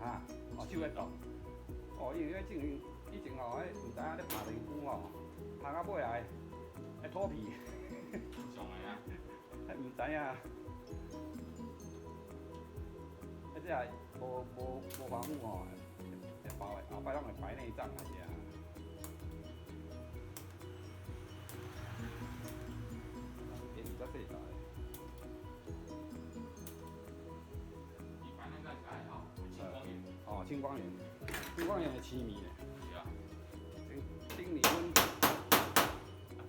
啊，哦手会动。哦，因为以前吼，迄毋知影咧拍电久吼，拍到尾来会脱皮，上个啊，迄毋知影。迄只无防护吼，后摆拢会白内障啊只。年纪较细大。你白内障是还好，青光眼。哦，青光眼，青光眼会痴迷咧。是啊。顶年阮，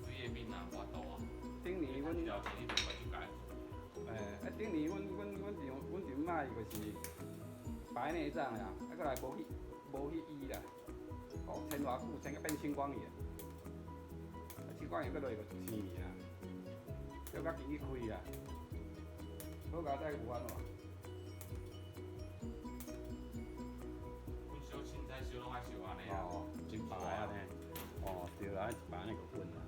职业病啊，我多啊。顶年阮，了解你就快就改。顶年阮丈妈伊就是白内障啦，过来无去医啦，哦，撑偌久，撑到变青光眼，青光眼过落就痴迷啦，要甲机去开啦，好佳再有安怎？阮烧凊彩烧拢爱烧安尼啊。哦，真白安尼，哦，对啦，一白安尼就滚啦。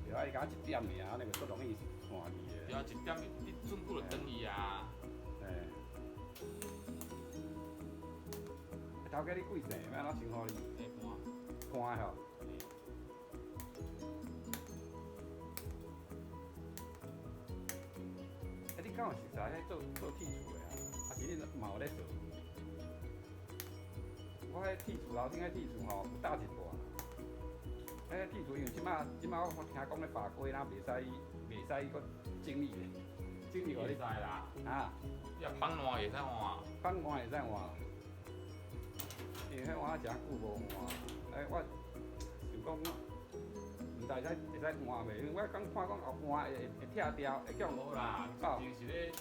对啊，伊甲一点尔，安尼就足容易换去的。对啊，一点你准久就转去啊。嘿。头家你几岁？要安怎称呼你？下官吼。你敢有熟悉迄做铁厝的啊？还是你嘛有咧做？我迄铁厝楼顶迄铁厝吼有搭一段。迄铁厝因为即马我听讲咧法规啦，袂使搁整理咧，整理互你会使啦。啊。你若放烂会使换。放换会使换，因为迄换诚久无换，我想讲，毋知会使换袂？因为我刚看讲后换会拆掉，会叫无啦，真正是咧，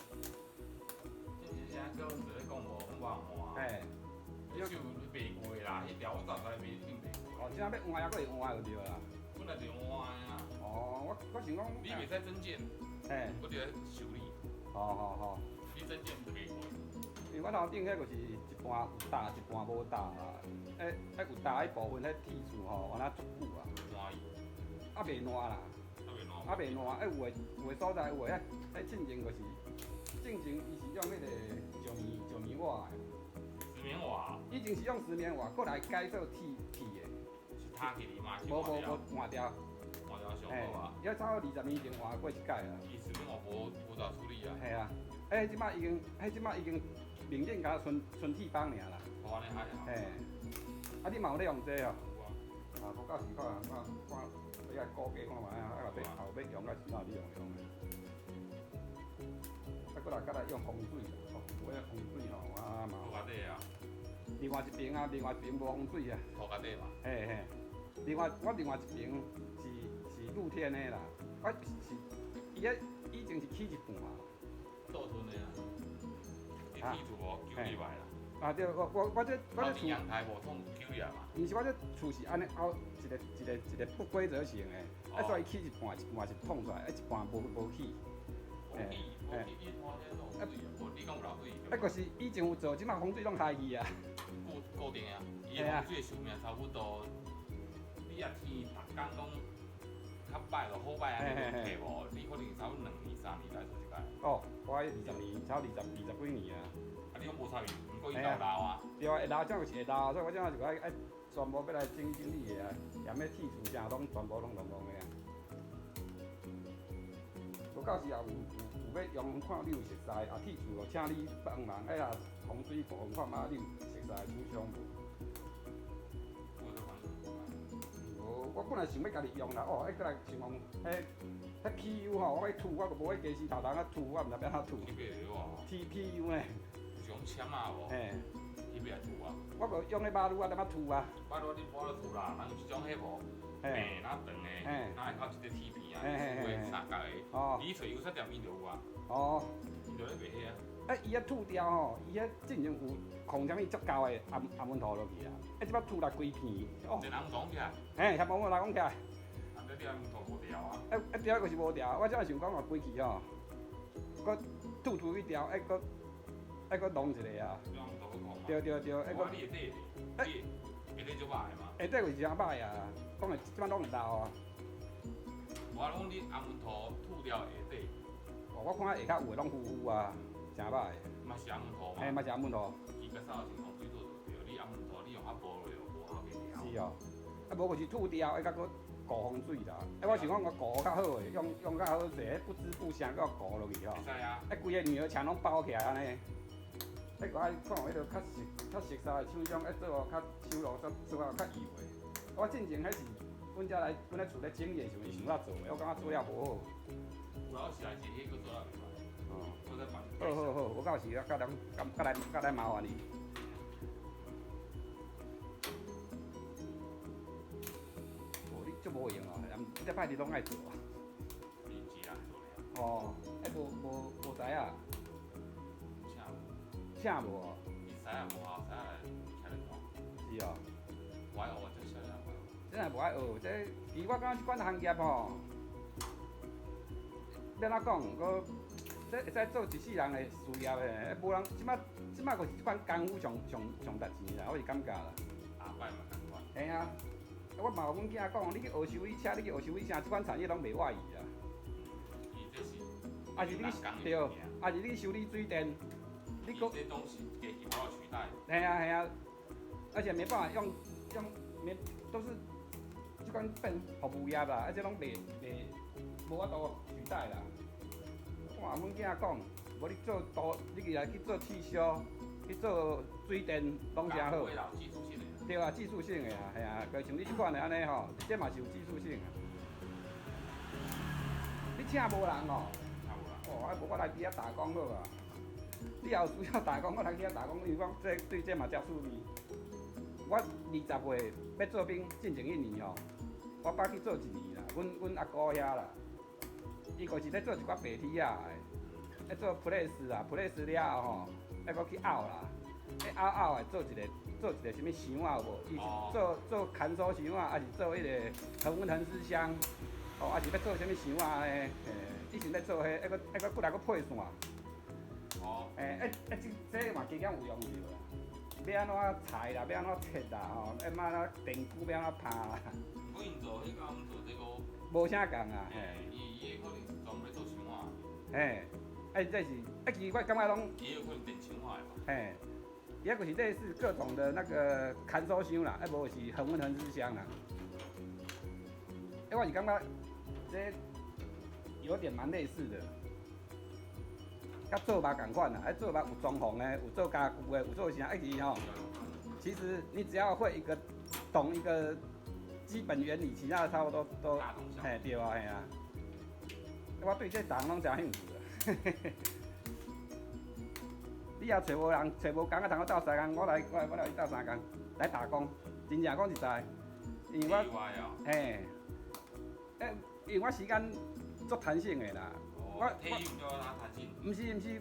真正是安叫是咧讲无换。嘿。你手卖过啦，迄条我早知卖顶卖过。哦，即摆要换还佫会换就对啦。本来就换啊。哦，我想讲。你袂使增建，嘿。我就来修理。好。你增建卖过。因为我头顶迄就是一半有搭，一半无搭啦。有搭迄部分，迄铁厝吼，换啊足久啊。换伊。啊袂烂啦。啊袂烂，有诶所在有诶，迄进前就是进前伊是用迄个石棉瓦诶。石棉瓦。以前是用石棉瓦，过来改做铁诶。是塌起哩嘛？无换掉。换掉上好啊。要差不多20年前换过一届啊。伊石棉瓦无咋处理啊？系啊，即摆已经明年甲剩铁板尔啦。哦，安尼还好。嘿，啊你嘛有咧用这哦？啊，无到时看，你来估价看卖啊，后要用，甲是哪里用诶？啊，过来用风水啦，有迄风水吼，啊嘛。涂家底啊。另外一边无风水啊。涂家底嘛。嘿。我另外一边是露天的啦，我是以前是起一半。倒村的啊。你铁厝无9入来啦。啊对，我这厝阳台无通9入来嘛。毋是，我这厝是安尼凹一个不规则型的，所以起一半是捅出来，一半无起。你讲有漏水？就是以前有做，即马风水拢开去啊。固定啊，伊个风水寿命差不多，你若天逐工拢较歹就好歹安尼下无，你可能差不多2年3年来做一届。哦，我20年，差不多20几年啊。啊，你拢无参与，毋过伊有漏啊。对啊，会漏，这就是会漏，所以我这就爱全部要来整理的啊，连要铁厝啥拢全部拢弄的啊。我到时候有要用，看你有熟悉啊，铁厝就请你帮忙，呀风水部看嘛，你有熟悉的厂商无？无，我本来想要家己用啦，哦，过来想讲，迄起油吼，我要涂，我无迄家私头人啊涂，我毋知要怎涂。TPU 呢？是用签啊无？嘿，伊要来涂啊。我无用迄马路啊，怎么涂啊？马路你无咧涂啦，人有一种迄无，平哪长的，哪会靠一个铁片啊，涂的三角的。哦。你找油漆店伊就有啊。哦。伊就咧卖迄啊。伊遐吐掉吼，伊遐之前有控啥物足高的暗纹涂落去啊，即摆吐来规片。哦。一人讲起来。嘿，遐帮我来讲起来。啊，你暗纹涂无掉啊？一条就是无掉，我即摆想讲话规气吼，搁吐一条，搁弄一个啊。对，你会底，会底就歹嘛。会底就是真歹啊，讲的即摆拢会漏啊。我讲你暗纹涂吐掉下底，我看下骹有诶拢浮浮啊，真歹。嘛是红土嘛。嘿，嘛是红木头。伊个扫情况水做就对，你红土你用较薄落无好个调。是哦，啊无就是吐掉，迄甲佫顾风水啦。我想讲我顾较好诶，用较好势，不知不觉佫顾落去吼。会使啊。规个女儿墙拢包起来安尼。迄个爱看迄个较熟悉诶厂商，爱做较手路做较易为。我进前迄是阮遮来阮咧厝咧整理的时阵，伊想要做诶，我感觉做了无好。有老时来是迄个做了袂歹。哦。我再帮你。好，我到时甲来麻烦你。哦，你足无用哦，这摆你拢爱做。你自然做了。哦，无知影。请无哦。伊使啊无效，使来徛咧看。是哦。我爱学我这小人我。真系无爱学，这其实我感觉即款行业吼，要怎讲？这会使做一世人的事业的，无人即摆就是即款功夫上值钱啦，我是感觉啦。下摆嘛共款。嘿啊，我嘛有阮囝讲，你去学修理车，你去学修理啥，即款产业拢袂外移啦。伊这是。啊是你对，啊是你修理水电，你这东西给其他取代。嘿啊，而且没办法用都是即款变服务业啦，而且拢袂无法度取代啦。我阮囝讲，无你做你去来去做汽修，去做水电，拢诚好。技术性的。对啊，技术性的啊，系啊，就像你即款的安尼吼，这嘛是有技术性啊。你请无人哦？哦，啊无我来伫遐打工好啊。你也有需要打工，我来去遐打工，因为我对这嘛遮趣味。我20岁要做兵，进前1年吼，我捌去做1年啦。阮阿姑遐啦，伊就是咧做一寡白铁啊的，咧做 press 啦，press 了后吼，还佫去拗啦，拗的做一个什物箱啊有无？伊是做砍手箱啊，还是做迄个恒温恒湿箱？哦，还是要做什物箱啊呢？以前咧做迄，还佫过来佫配线。哦。这嘛加减有用着啦。要安怎裁啦，要安怎切啦，吼，要安怎电箍要安怎拍啦。我因做迄个，阮做这个。无啥共啊。伊可能是专门做箱啊。嘿，这是，其实我感觉拢。伊有可能电箱化的吧。嘿，伊就是类似各种的那个砍手箱啦，无是恒温恒湿箱啦。我是感觉这有点蛮类似的。甲做肉同款啦，做肉有装潢的，有做家具的，有做啥，其实吼，其实你只要会懂一个基本原理，其他的差不多都，嘿对啊，嘿啊。我对这人拢真兴趣啊。你也找无人，找无工啊，通我斗3工，我来去斗3工来打工，真正讲实在，因为我，嘿，因为我时间足弹性的啦。我体力比较弹性。毋是，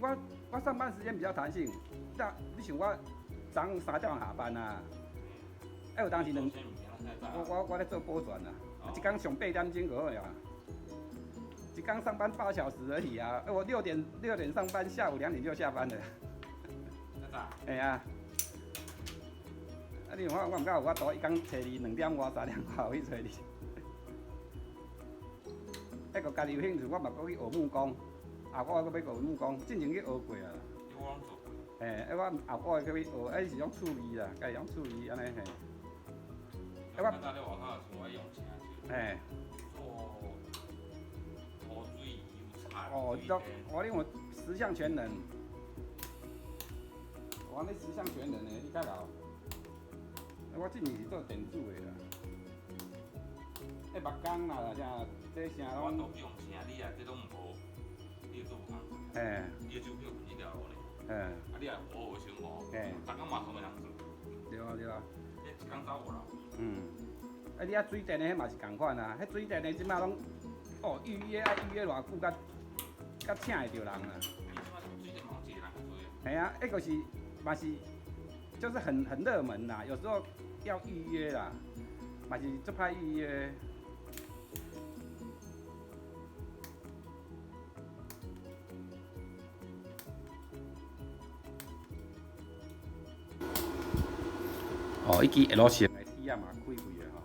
我上班时间比较弹性。你像我早上3点下班啊，有当时我咧做保全啊，一天上8点钟就好啊。一天上班8小时而已啊，我6点上班，下午2点就下班了。哎呀，你我毋敢有法度一天找你2点外、3点外有去找你。个家己有兴趣，我嘛搁去学木工，后个我搁要学木工，之前去学过啊。我拢做过。嘿，我后个搁去学，是种趣味啦，家己种趣味安尼嘿。我在咧外口像我用钱就。嘿。做土水油菜。哦，我因为10项全能。我那10项全能的，你较老。我之前是做电子的啦。目工啦，啥？这啥拢。我都用钱，你啊，这拢无，你做无工课。嘿。你就票一条路咧。嘿。啊，你啊学生活。嘿。逐工嘛同个人做。对啊对啊。你一工走无啦？你啊水电的迄嘛是共款啊，迄水电的即马拢，哦预约爱预约偌久，甲请会着人啦。水电嘛一个人做的。嘿啊，就是嘛是，就是很热门啦，有时候要预约啦，嘛是足歹预约。哦，伊支L型的铁啊嘛开开的吼，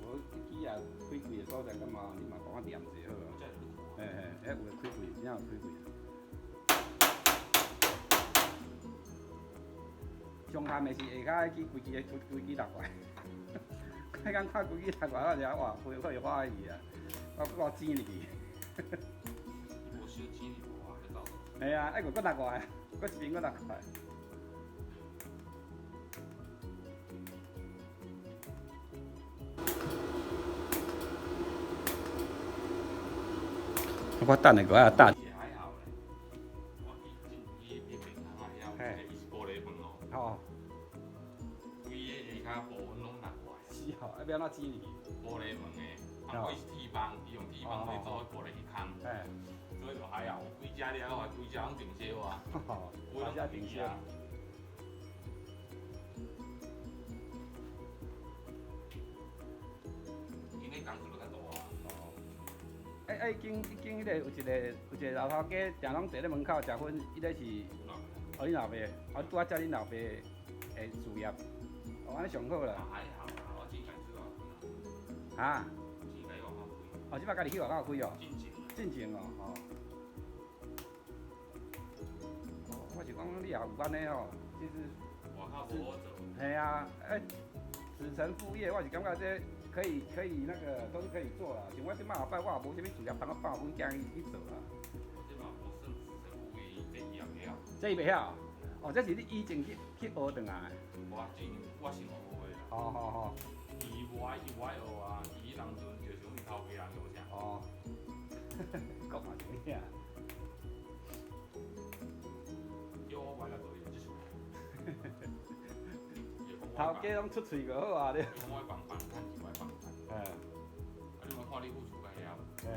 无伊支啊开开的所在，感觉你嘛帮我念一下好啊。嘿，迄有诶开开。上探的是下骹去规支落来，刚刚看规支落来，我就哇，会欢喜啊，我钱入去。无收钱你无啊，去走。系啊，还佫落来，佫一边佫落来。我等下个等。也还好咧，我伊平常啊遐，伊是玻璃门哦。哦。规个下骹部分拢落来。是哦，要安怎煮呢？玻璃门的，啊，我是铁帮，伊用铁帮来做玻璃迄空。哎。所以就还好，规只了啊，规只拢定烧啊。哦。规只定烧。因咧工作就较大啊。已经迄个有一个老头家，定拢坐咧门口食薰，伊咧是，哦，恁老爸，我拄仔接恁老爸的事业，哦，安尼上好啦。还好，我之前去外开。啊？之前外口开。哦，即摆家己去外口开哦。进前哦，哦。哦，我是讲你也有安尼哦，其实。外口无好做。系啊，子承父业，我是感觉这可以那个都是可以做啦。像我即摆后摆我也无啥物事业，帮我阮囝去做啦。我即嘛无算子承父业，这伊也袂晓。这伊袂晓？哦，这是你以前去学转来。我之前我是学会啦。哦哦哦。伊无爱学啊，伊当阵就是阮头家人学啥。哦。讲嘛是遐。叫我买来做伊就出。头家拢出喙就好啊，你。我爱帮趁钱，我爱帮趁。哎。啊，你莫看你付出介遐。哎。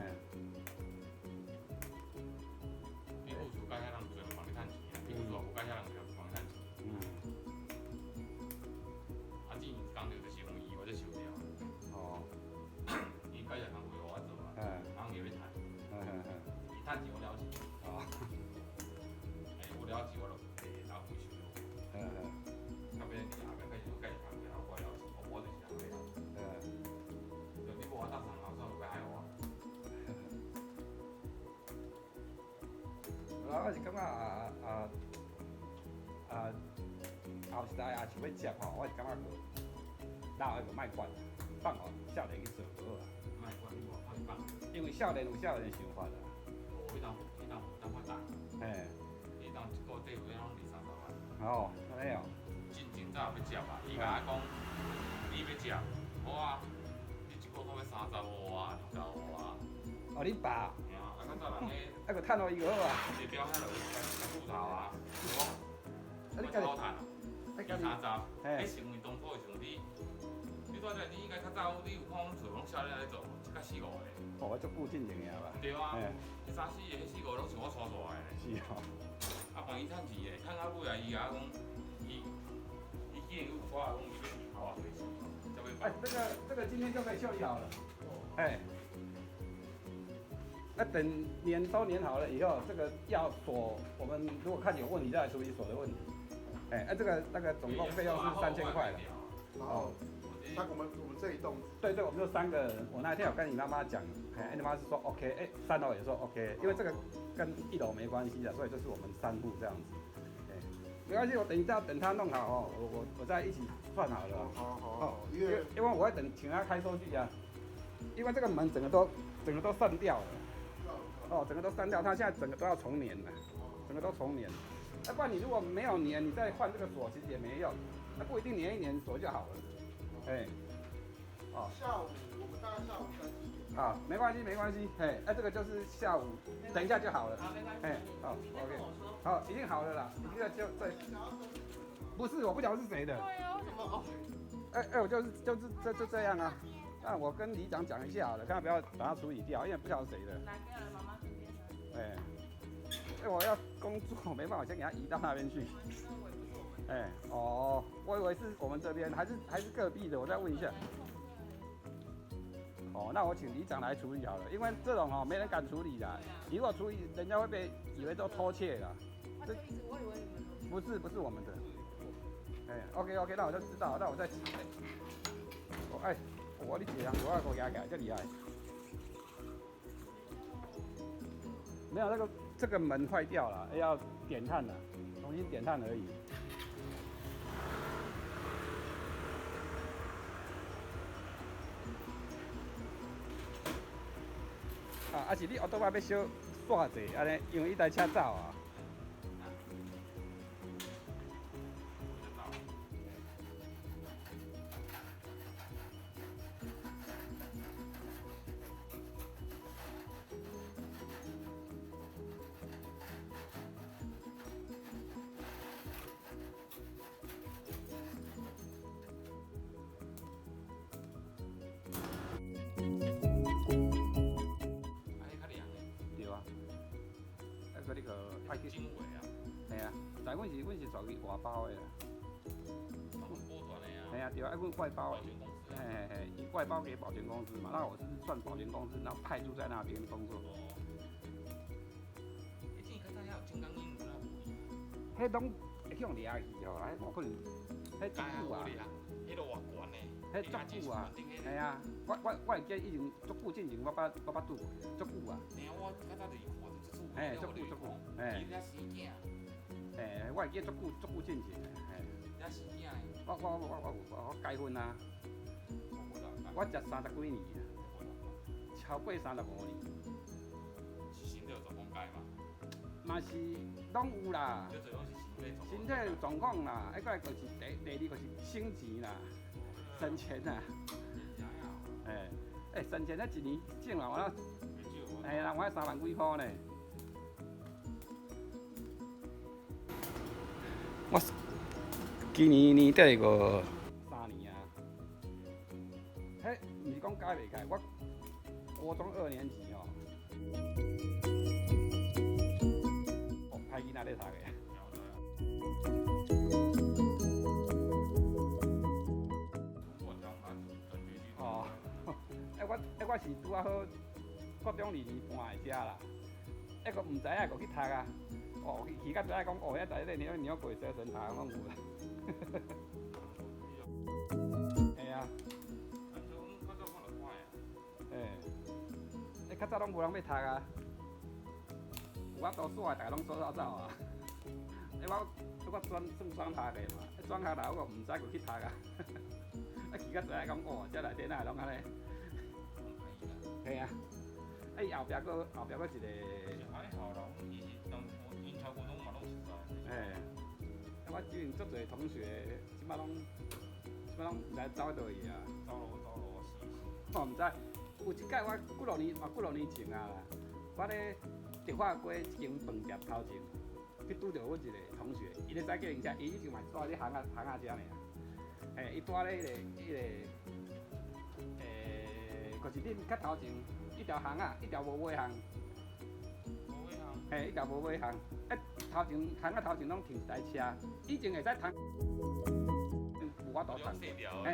你付出介遐人做帮你趁钱啊，你付出无介遐人就帮你趁钱。嗯。啊，之前讲着就是用伊，我才收掉。哦。伊介遐工为我做啊，人就要趁。伊趁钱我了钱。哦。我了钱我就拿回收。后边后边开始介绍然后我了钱，我就是这样了。就你无我搭上后算有要害我。我是感觉后时代也想要接吼，我是感觉老的就莫管，放互少年去做就好啊。莫管你无放放。因为少年有少年的想法啦。迄当发达。嘿。迄当一个月拢2、30万。哦，安尼哦。真早要接啊！伊甲我讲，你要接，好啊！你一个月要35万、20万。哦，恁爸？吓，啊，较早人咧。还佫趁互伊就好啊。地标遐落来骨头啊，我你家己好趁啊，20、30，迄成为当初的时候你拄仔你应该较早，你有看阮厝拢少年在做，一甲4、5个。哦，我足久进前个吧。对啊，迄3、4个、迄4、5个拢是我带大个。是哦。啊，帮伊趁钱个，趁到尾啊，伊甲我讲，伊既然有我讲伊要去考啊，才会办。这个今天就可以修理好了。哎。那等粘都粘好了以后，这个要锁，我们如果看有问题再来处理锁的问题。哎，这个那个总共费用是3000块了。哦。那我们这一栋。对，我们就3个人。我那天有跟你妈妈讲，你妈是说 OK， 3楼也说 OK， 因为这个跟1楼没关系的，所以就是我们3户这样子。没关系，我等一下等他弄好哦，我再一起算好了。好，因为我会等请他开收据啊，因为这个门整个都散掉了。哦，整个都删掉，它现在整个都要重粘了，整个都重粘。不然你如果没有粘，你再换这个锁其实也没用，那不一定粘一粘锁就好了。哎，哦。下午我们大概下午3、4点。啊，没关系，这个就是下午，等一下就好了。好，没关系。好 ，OK。好，已经好了啦，你这个就对。不是，我不晓得是谁的。对啊，为什么？我就是这样啊。那我跟里长讲一下好了，看不要把它处理掉，因为不晓得谁的。哪个妈妈身边的？因为我要工作，没办法先给他移到那边去。哦，我以为是我们这边，还是隔壁的，我再问一下。哦，那我请里长来处理好了，因为这种没人敢处理的。你如果处理，人家会被以为都偷窃了。我以为你们不是我们的。OK， 那我就知道，那我再。我你一个人我给我压起来，这厉害。没有这个门坏掉了，要点碳了，重新点碳而已。啊是你奥多巴要小刷者，安尼，因为伊台车走啊。对啊，啊，搁你个爱去。经纬啊，系啊，但阮是属于外包的啦。波团的啊。系啊，对啊，阮外包。保险公司。嘿，以外包给保险公司嘛，那我是算保险公司，然后派驻在那边工作。哦。以前较早遐有金刚鹦鹉那无哩。迄拢会去用掠去吼，迄无可能，迄足久啊。迄个偌悬呢？迄足久啊。系啊，我会记以前足久之前，我捌拄过，足久啊。嘿，我较早就是看着足久。嘿，足久。嘿。伊遐生囝。嘿，我会记足久之前的，嘿。遐生囝的。我结婚啊。我食30几年啊，超过35年。是身体有状况改嘛？嘛是拢有啦。最主要是身体有状况啦，再过来就是第二就是省钱啦，省钱啦。省钱迄一年挣了我，嘿啦，我3万几块呢。我今年年底个3年啊，迄毋是讲改袂改，我国中2年级哦，歹囡仔咧读个。哦，我是拄啊好国中2年半的遮啦，个毋知影个去读啊，哦，去到知影讲哦，遐在咧鸟过小神堂拢有啦。嘿啊。嘿，较早拢无人要读啊，有法度耍，大家拢走啊。我算读的嘛，转下来我毋知个去读啊。去到知影讲哦，遮内底哪会拢安尼？嘿啊，后壁搁一个。还好啦，伊是当因超国中嘛拢熟悉。嘿，我之前足侪同学，即摆拢毋知走倒去啊。走路死。我毋知，有一届我几落年前啊啦，我咧德化街一间饭店头前，去拄着阮一个同学，伊咧驶计程车，伊以前嘛是住咧巷仔遮尔。嘿，伊住咧就是恁较头前一条巷仔，一条无尾巷。无尾巷。嘿，一条无尾巷，头前巷仔头前拢停一台车，以前会使停。有法度停。嘿。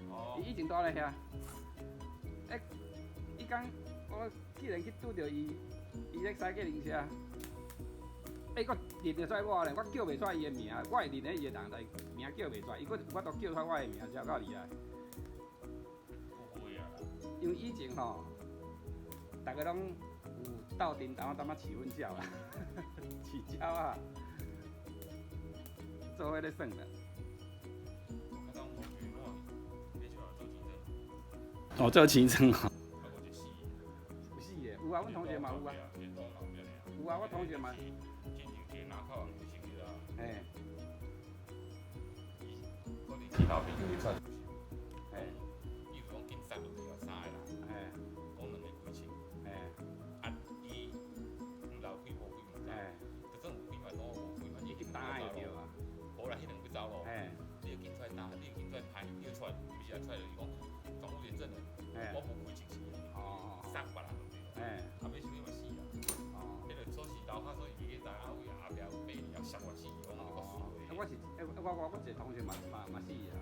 哦。伊以前住咧遐。伊讲我既然去拄着伊咧驶计程车，我认得出来我咧，我叫袂出伊的名，我会认得伊的人，但名叫袂出来，伊佫有法度叫出我的名，才够厉害。因为以前吼，大家拢有斗阵当啊饲阮鸟啦，饲鸟啊，做伙咧耍啦。哦，做青春哦。有死的，有啊，阮同学嘛有啊。有啊，我同学嘛。嘿。其他朋友出。嘿。伊有讲竞赛落去有3个人。嘿。讲2个几千。嘿。啊，伊有留几无几毋知。嘿。就算有几万，无几万，伊去打会着啊。无啦，迄2个走路。嘿。你要紧出来打，你要紧出来拍，你要出来，有时啊出来就是讲总务员证的，我无开1钱。哦。杀别人。嘿。啊，尾收尾嘛死啊。哦。迄个所是楼骹所以伊个大位后壁有爬，要杀我死，我个输的。我是我一个同学嘛死啊！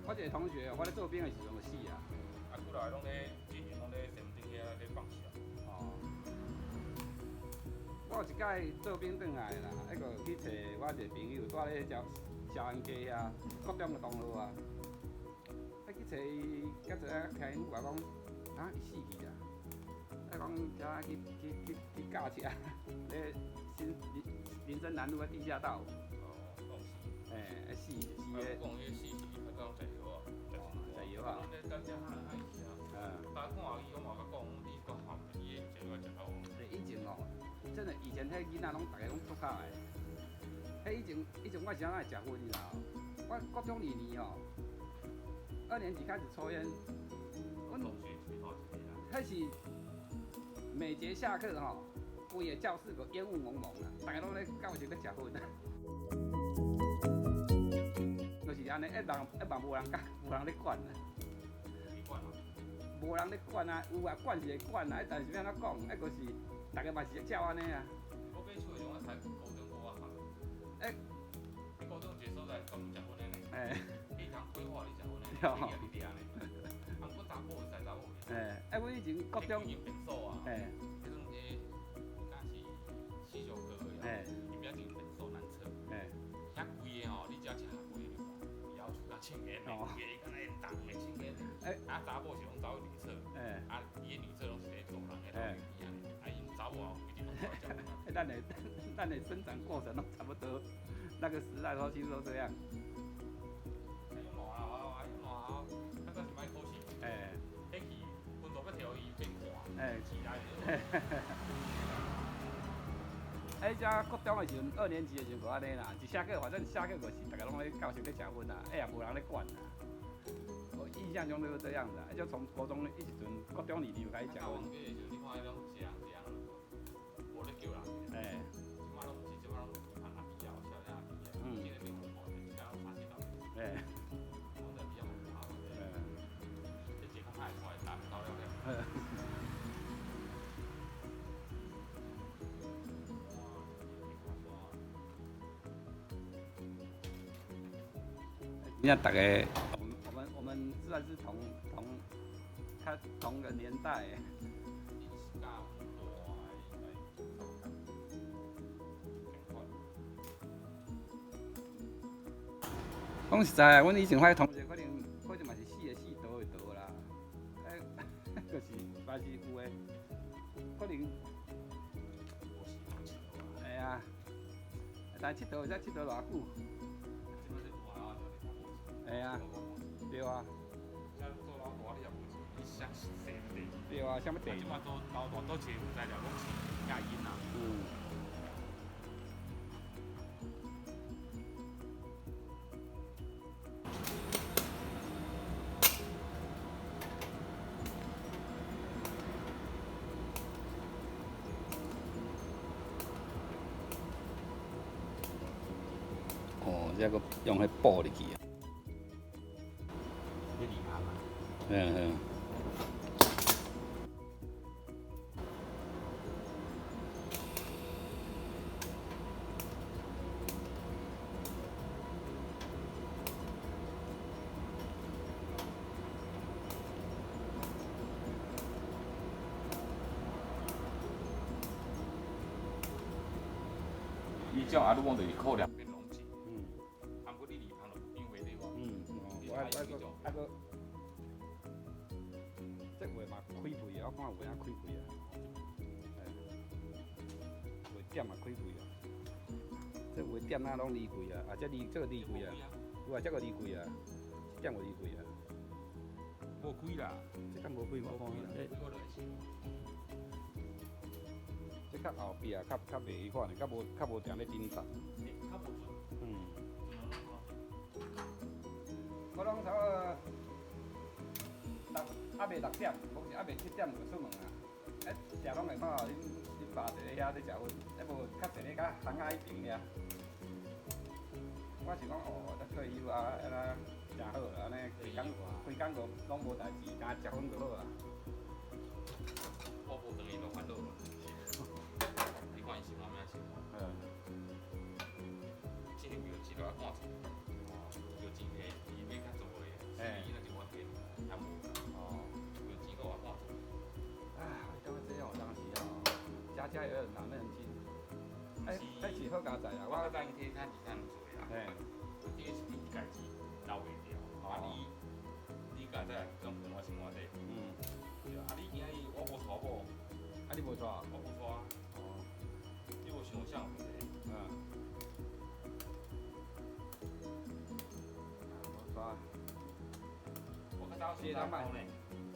我一个同学，我咧做兵的时阵就死啊！啊，几来拢咧之前拢咧山顶遐咧放射。哦。我有一届做兵转来啦，个去找我一个朋友，住咧礁安街遐，国中的同路啊。去找伊，甲一个听因话讲，啊，伊死去啊！讲遮去驾车，咧林森南路的地下道。哎，死诶！讲迄死是他讲在药啊，在药啊。咱咧到遮哈人爱食啊。大家看伊，我嘛甲讲，你讲吼，伊个食药真的以前迄囡仔拢大家拢做卡的。迄以前我是安怎会食薰你知道？我国中2年哦，2年级开始抽烟，阮迄是每节下课吼，规个教室个烟雾蒙蒙啊，大家拢咧教室咧食薰啊。就是安尼，一万无人咧管啊。无人咧管啊，有啊管是会管啊，但是要安怎讲？就是大家嘛是照安尼啊。我买厝的时候，我才高中我学。你高中一个所在专门食薰的呢？你通规划你食薰的，你掠呢？啊，我查某会使查某的。阮以前国中已经变数啊。迄阵敢是4小科而已。伊表情变数难测。遐贵的吼，你只要食贵的，以后厝甲请烟的，伊敢若烟重的请烟的。啊，查某是拢走去女厕。啊，伊的女厕拢是咧走人的老女人的。啊，因查某不一定拢走去食薰。咱的生长过程都差不多，那个时代都其实都这样。用烂啊，用烂啊，较早是卖考试。迄期分数要调伊变寒，起来只国中的时阵，2年级的时阵就安尼啦，一下课反正下课就是大家拢咧教室咧食薰啊，也无人咧管啊。我印象中都是这样子啊，就从国中一直阵，国中2年就开始食薰。你看迄种一人，无咧叫人。即摆拢是，即摆拢阿弟啊，小弟啊，今日变红毛，其他拢差几道。我在比较好看。这节课太快，打不到了。你看大家，我们算是同个年代。讲实在，阮以前迄同学可能嘛是死的死，倒的倒啦，就是嘛是有诶，可能。啊，但佚佗会使佚佗偌久？啊，对啊。对啊，什么地？即摆都老大都是有材料，拢是亚因啊。这个用迄布入去啊。你厉害嘛？伊种啊，你讲就是靠两边拢进。啊，不过你离旁就变为对无？这话嘛开开啊，我看有影开开啊。话点嘛开开啊。这话点哪拢离开啊，这个离开啊，有啊，这个离开啊，点有离开啊。无开啦，这敢无开无看啦。这较后壁啊，较袂迄款的，较无定咧顶上。较无准。我拢差不多暗暝6点，或是暗暝7点就出门啊。食拢会看到恁爸伫咧遐咧食薰，无较侪咧甲巷仔迄边遐。我是讲咱退休啊，安尼真好啦，安尼规工拢无代志，干食薰就好啊。我无等伊就烦恼了。你看伊是安怎生活？这个庙一路看出，有钱的伊要较做的，伊那就我给，也无。有钱个我看出。像这样有当时家家有儿哪能亲？迄是好佳哉啊！我较早因体看是看做啦。第一是你家己留袂着，你家早种生活生活底。对啊，你今仔日我无娶某，你无娶？我无娶。你无想啥问题？无娶。我较早是人嘛，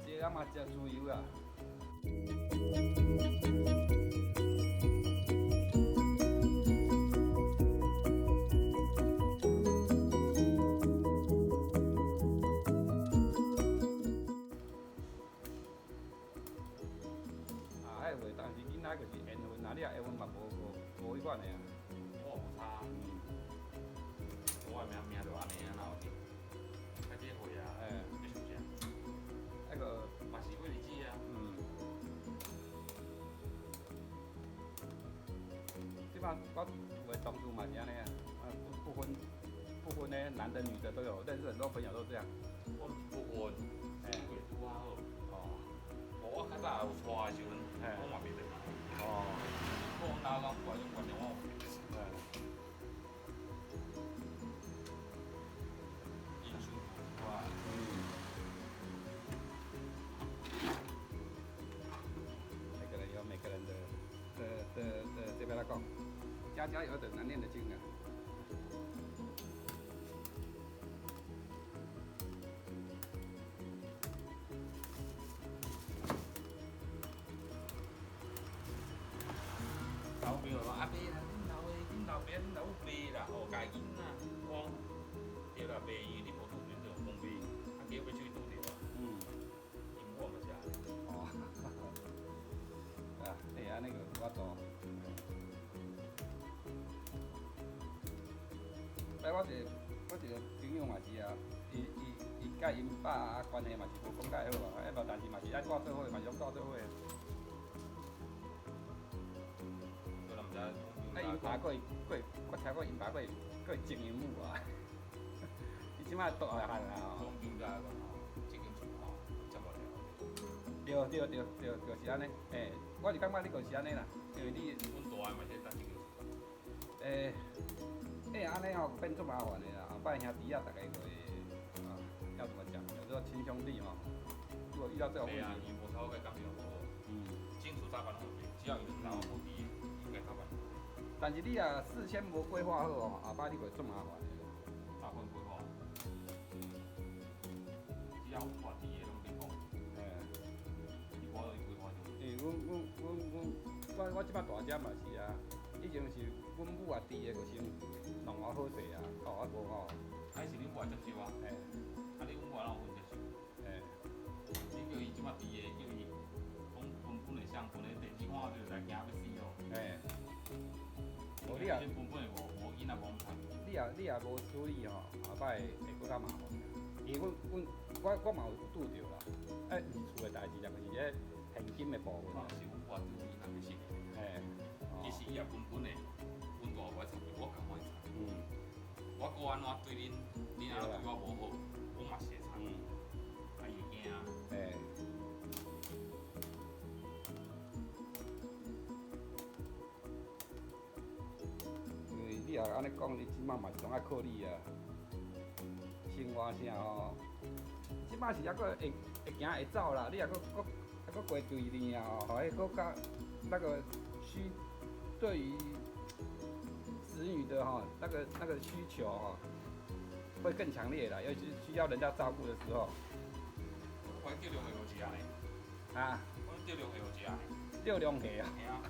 一个人嘛食自由啊。你啊，英文嘛无迄款的啊。我无差，我的命就安尼啊，哪有去？开这会啊，要想啥？那个嘛是为日子啊。基本上我有的同事嘛是安尼啊，不分呢，男的女的都有，认识很多朋友都这样。我不分，会拄啊好。哦。我较早有拖的时阵，我嘛袂得。哦。我哪讲怪种观念，我袂得。因舒服啊。每个人有每个人的这边来讲，家家有本难念的经啊。老朋友讲阿伯啦，恁老爸恁老爸啦，哦，家囡仔，我对啦，卖伊你无拄着就讲卖，啊，叫要出去拄着啊。因我嘛是安尼。哦。啊，哎呀，那个我做。哎，我一个朋友嘛是啊，伊甲因爸关系嘛是无讲介好啊，哎无，但是嘛是爱带做伙，嘛是拢带做伙。啊，因爸我听过因爸会经营母啊，伊即摆大汉啊吼。讲究啦，这间厝吼，接无了。就是安尼，我是感觉你就是安尼啦，因为你。阮大个嘛是搭这间厝。安尼吼变做麻烦的啦，后摆兄弟啊，大家会要怎么讲？有时候亲兄弟嘛，如果遇到这种问题。对啊，伊无操个感情无好。清楚早晚拢有，只要伊老好啲，应该早晚。但是你啊事先无规划好哦，后摆你会做麻烦的。哪份规划？只要有大事的拢去讲。你我有规划就。我即摆大只嘛是啊，以前是阮母啊弟的，就先弄我好势啊，到我无吼。还是恁爸接受啊？啊，你阮爸哪有份接受？你叫伊即摆弟的，叫伊讲分的相分的电视看就来惊要死哦。你啊，分的无囡仔无看。你也无处理吼，后摆会搁较麻烦。因为我嘛有拄着啦，毋是厝的代志，就是咧现金的部分。是阮爸对囡仔要死。其实伊也分的，阮大我插伊，我共我插。我搁安怎对恁安怎对我无好，我嘛是会插。啊，伊惊。因为你也安尼讲，你即摆嘛是拢爱靠你啊，生活啥吼，即摆是还佫会行会走啦，你也佫过对年啊，吼，迄佫较那个对于子女的哈那个需求哈，会更强烈啦，尤其是需要人家照顾的时候。我钓龙会有食呢。啊？我钓龙会有食呢。钓龙虾啊？嘿啊。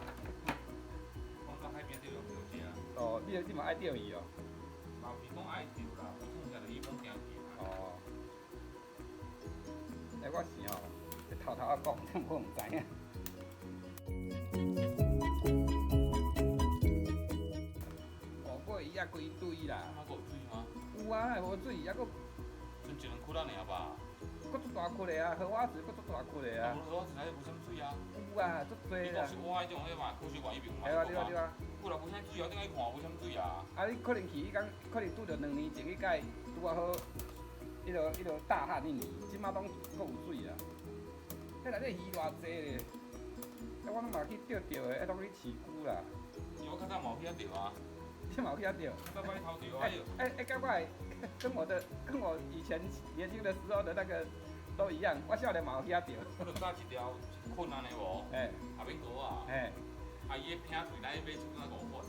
我到海边钓龙会有食啊。哦，你嘛爱钓鱼哦？嘛毋是讲爱钓啦，我从小就伊讲惊去。哦。我是吼，偷偷讲，但我毋知影。伊也规堆啦。啊，还有水吗？有啊，无水，还佫。剩一两窟仔尔吧。佫足大窟的啊，荷花池佫足大窟的啊。荷花池内底无啥水啊。有啊，足多啦。你讲是我迄种迄嘛，科学馆迄边嘛。对啊对啊对啊。不然无啥水啊，顶下去看无啥水啊。啊，你可能去迄工，可能拄着2年前迄届拄啊好，迄落大旱迄年，即马拢佫有水啊。迄内底鱼偌济咧，我拢嘛去钓的，拢去饲龟啦。我较早嘛有去遐钓啊。你嘛有去遐钓？较早摆头钓啊。跟我以前年轻的时候的那个都一样，我少年嘛有去遐钓。我就搭一条困安尼无？下面钩啊。啊，伊迄片腿内底买一根5块，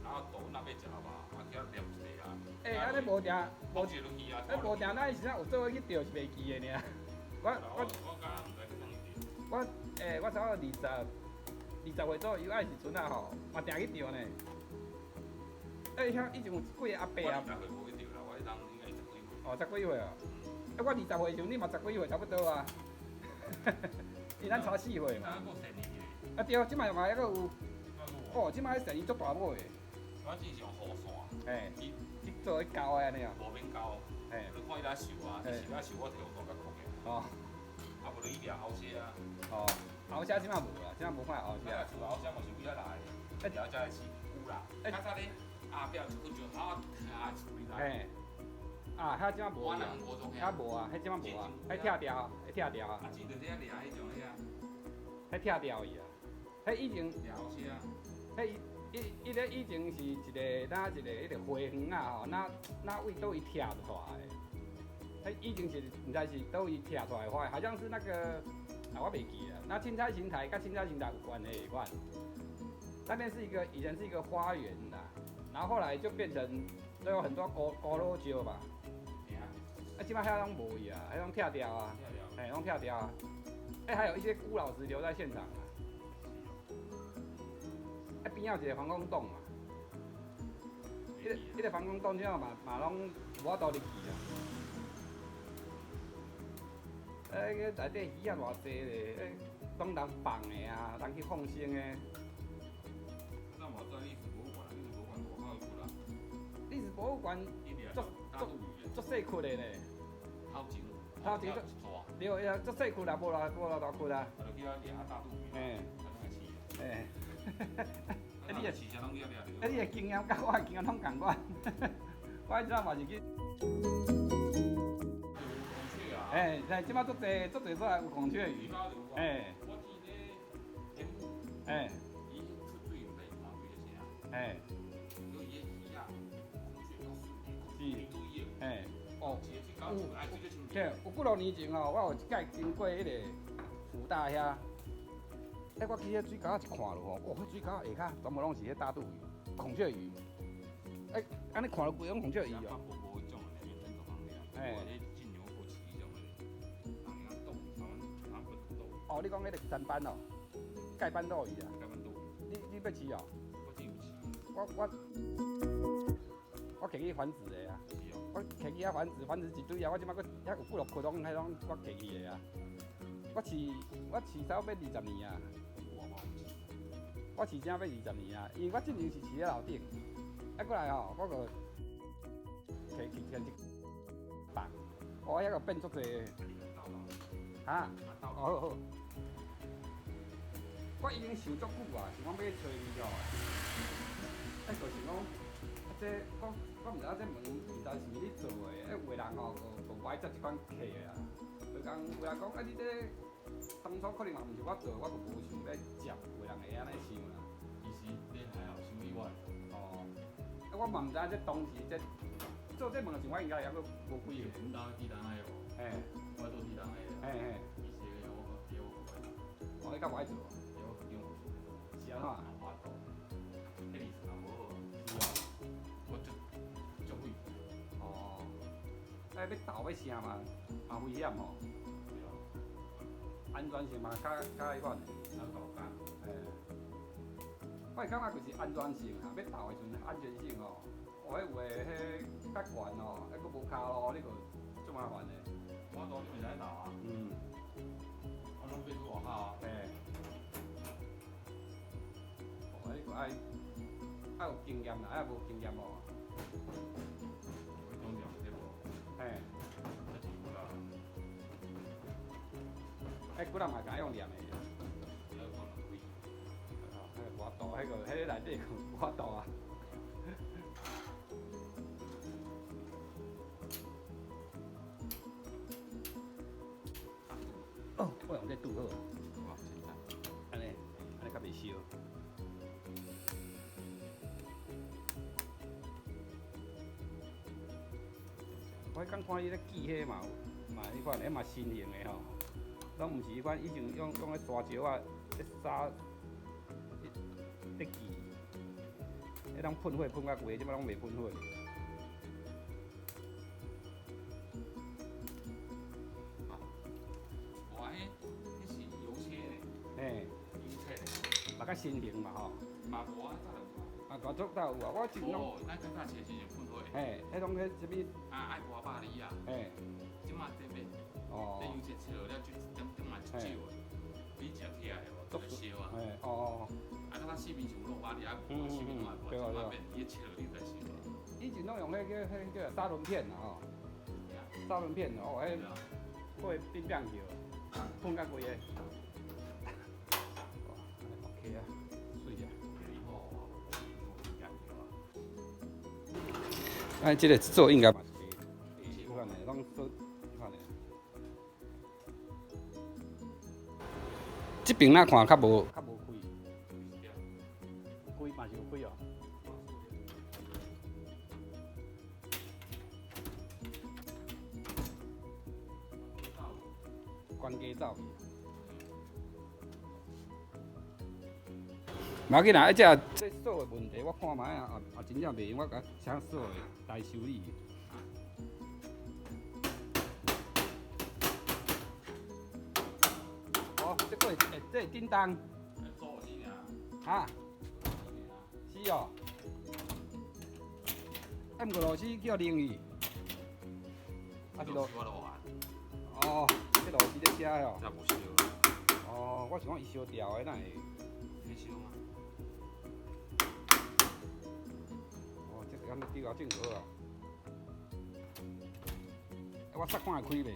然后豆那买食吧，啊叫黏一下啊。安尼无定，无一落去啊。无定，咱以前有做伙去钓是袂记的尔。我敢毋知去哪里钓。我差不多20岁左右爱时阵啊吼，嘛定去钓呢。遐以前有几个阿伯啊。我20岁无去钓啦，我迄当应该10几岁。哦，10几岁哦。我20岁时阵，你嘛10几岁差不多啊。因咱差4岁嘛。啊对，即摆嘛还佫有哦，即摆生意足大尾的，我之前用雨伞，嘿，伊做迄胶的安尼啊，无免交，嘿，你看伊来收啊，伊收我摕有大甲空的，哦，啊无你掠后车啊，哦，后车即摆无啊，即摆无看后车。啊，厝后车嘛是为了来，了才会饲有啦，较早咧后壁就就好徛厝里来，嘿，啊，遐即摆无我啊，人无种遐无啊，迄即摆无啊，迄拆掉，迄拆掉啊，啊，只着咧掠迄种个啊，迄拆掉伊啊，迄以前，掠后车啊，迄伊咧以前是一个迄个花园啊吼，那位倒伊拆出来的，迄以前是毋知是倒伊拆出来花，好像是那个啊我袂记了，那青菜邢台跟青菜邢台有关的一款，那边是以前是一个花园啦，然后后来就变成都有很多高楼蕉吧。啊，基本上拢无去啊，迄拢拆掉啊，嘿，拢拆掉啊。还有一些辜老师留在现场啊。边仔有一个防空洞嘛，迄个防空洞即嘛拢无法度入去啊。个内底鱼啊偌济咧，拢人放的啊，人去放生的。那我在历史博物馆，历史博物馆多好有啦。历史博物馆足细窟的咧。头前对呀，足细窟啦，无偌大窟啦。啊，就去遐掠大肚鱼，啊，那个饲。嘿。你个饲啥拢掠掠着。你的经验甲我的经验拢共款，我迄阵嘛是去。即摆足侪所在有孔雀鱼。我记咧天母。伊出水袂看水的声。有伊的鱼啊，孔雀到水，一堆的。哦，有几落年前吼，我有一摆经过迄个福大遐，我去迄水沟仔一看落吼，哦，迄水沟下骹全部拢是迄大肚鱼、孔雀鱼。安尼看落规拢孔雀鱼哦。无迄种的，原生种行业。迄进牛国旗迄种的，人家斗，台湾本土斗。哦，你讲迄个三斑哦，盖斑斗鱼啊。盖斑斗。你要饲哦？我真有饲。我摕去繁殖的啊。我摕去遐繁殖一堆啊！我即摆佫遐有几落窟拢迄种我摕去的啊。我饲差不多20年啊。我饲正要20年啊，因为我之前是饲咧楼顶，过来吼，我个摕去一百，哦，遐个变足济。哈？哦。我已经想足久啊，想讲要去找伊哦。就是讲。这我毋知影这门其实是你做的，有个人吼就无爱接即款客的啊。就讲有人讲你这当初可能嘛毋是我做，我就无想要接，有人会安尼想啦。其实你还好，想意外。哦。我嘛毋知影这当时这做这门前，我应该还佫无几个。阮兜地东的哦。我做地东的。其实有哦，你较无爱做。有用。是安怎？我做。迄历史也无好。是啊。我足危。哦。要斗要啥嘛危险吼。对啊。安全性嘛较迄款。较高干。我会感觉就是安全性啊，要斗的时阵安全性吼，迄有诶迄较悬吼，佫无骹路，你个足麻烦的。我当你袂使斗啊。我拢变去外口啊。你个爱有经验啦，无经验哦。会懂了对无？这是有啦。几人嘛敢用念的。我大迄个，迄个内底我大啊。哦，我用这拄好。哇，真赞。安尼较袂烧。我刚看你咧记迄嘛迄款，迄嘛新型的吼，拢毋是迄款以前用咧沙石啊，咧沙。咧记，迄种喷火喷较贵，即摆拢袂喷火。哇，迄是油车嘞。油车嘞。嘛较新型嘛吼。嘛无啊，啊，大足倒有啊，我之前拢。咱刚刚车是就喷火。迄种迄什么？爱外百里啊。即马这边。哦。这油车车了就一点嘛就少啊。你食起来无？足烧啊。较细面上落把你爱无细面落，无慢慢伊切你才行。以前拢用迄个砂轮片啦吼，砂轮片哦，迄会变变球，碰甲规个。OK 啊，水啊。哎，这个做应该嘛是袂款的，拢做款的。这边那看较无开，开嘛是有开哦。关家走去。无要紧啦，这锁的问题我看卖啊，真正袂用，我甲请锁的来修理。哦，这个这叮当。哈？是哦。M54叫零伊。啊是咯。哦，这螺丝在遮哦。这无烧。哦，我想讲伊烧掉的，哪会？没烧吗？哦，这个安尼丢啊，正好啊。我塞看会开袂？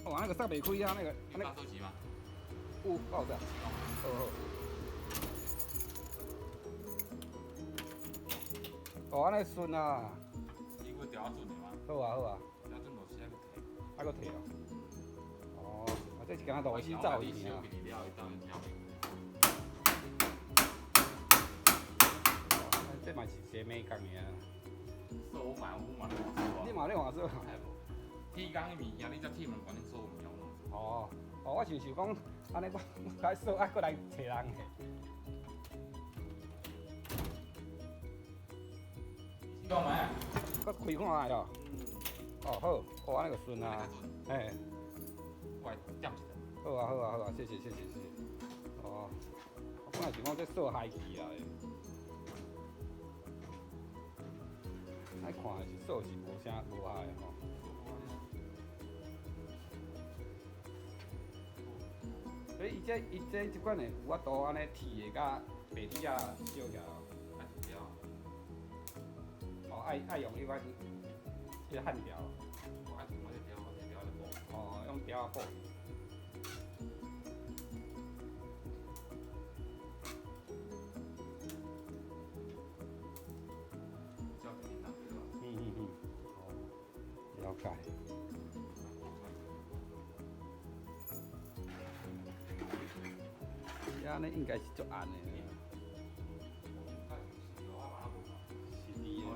哦，那个塞袂开啊，那个。你发手机吗？有，有的。哦，安尼顺啊。伊会调准的吗？好啊，好啊。调准螺丝还佫提。还佫提哦。哦，这是敢螺丝走伊尔。这嘛是些美工的啊。锁我嘛你嘛咧换锁？铁工的物件，你才铁门关你锁唔了咯。哦，我想讲，安尼我该锁，还佫来找人的。干嘛？佫开看下哦。哦好，哦安尼就顺啊。嘿。我来点一下。好啊好啊好啊，谢谢。哦，我本来想讲这锁害去啊。爱看的是锁是无啥无害的吼。所以伊这即款的有法度安尼剃的，甲白铁啊烧起来哦。哦，爱用迄款迄个焊条。哦，用条补。了解。安尼应该是足暗的。是滴的。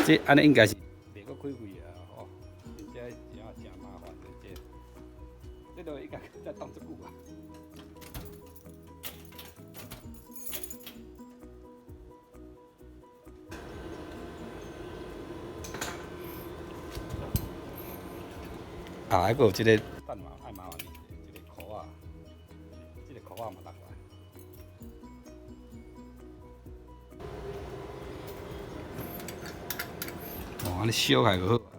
这安尼应该是袂阁开开啊，吼！这真麻烦的这都应该再当一久啊。啊，还佫有即个等嘛，爱麻烦你，即个箍啊，即个箍啊嘛落来。哦，安尼烧开就好。